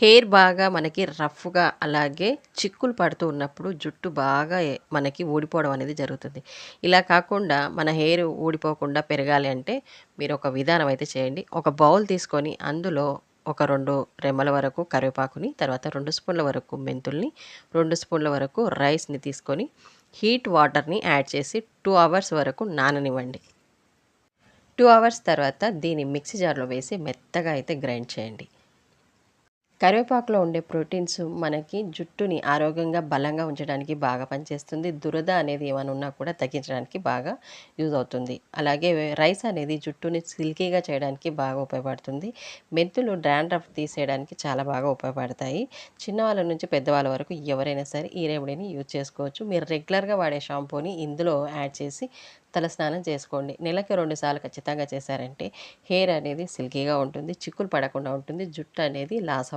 Hair బాగా మనకి రఫ్‌గా అలాగే చిక్కులు పడుతూ ఉన్నప్పుడు జుట్టు బాగా మనకి ఊడిపోవడం అనేది జరుగుతుంది. ఇలా కాకుండా మన హెయిర్ ఊడిపోకుండా పెరగాలి అంటే మీరొక విధానం అయితే చేయండి. ఒక బౌల్ తీసుకొని అందులో ఒక 2 రెమ్మల వరకు కరివేపాకుని, తర్వాత 2 స్పూన్ల వరకు మెంతుల్ని, 2 స్పూన్ల వరకు రైస్‌ని తీసుకొని హీట్ వాటర్‌ని యాడ్ చేసి 2 అవర్స్ వరకు నాననివ్వండి. 2 అవర్స్ తర్వాత దీన్ని మిక్సీ జార్‌లో వేసి మెత్తగా అయితే గ్రైండ్ చేయండి. కరివేపాకులో ఉండే ప్రోటీన్స్ మనకి జుట్టుని ఆరోగ్యంగా, బలంగా ఉంచడానికి బాగా పనిచేస్తుంది. దురద అనేది ఏమైనా ఉన్నా కూడా తగ్గించడానికి బాగా యూజ్ అవుతుంది. అలాగే రైస్ అనేది జుట్టుని సిల్కీగా చేయడానికి బాగా ఉపయోగపడుతుంది. మెంతులు డాండ్రఫ్ తీసేయడానికి చాలా బాగా ఉపయోగపడతాయి. చిన్నవాళ్ళ నుంచి పెద్దవాళ్ళ వరకు ఎవరైనా సరే ఈ రెమెడీని యూజ్ చేసుకోవచ్చు. మీరు రెగ్యులర్‌గా వాడే షాంపూని ఇందులో యాడ్ చేసి తలస్నానం చేసుకోండి. నెలకి 2 సార్లు ఖచ్చితంగా చేశారంటే హెయిర్ అనేది సిల్కీగా ఉంటుంది. చిక్కులు పడకుండా ఉంటుంది. జుట్టు అనేది లాస్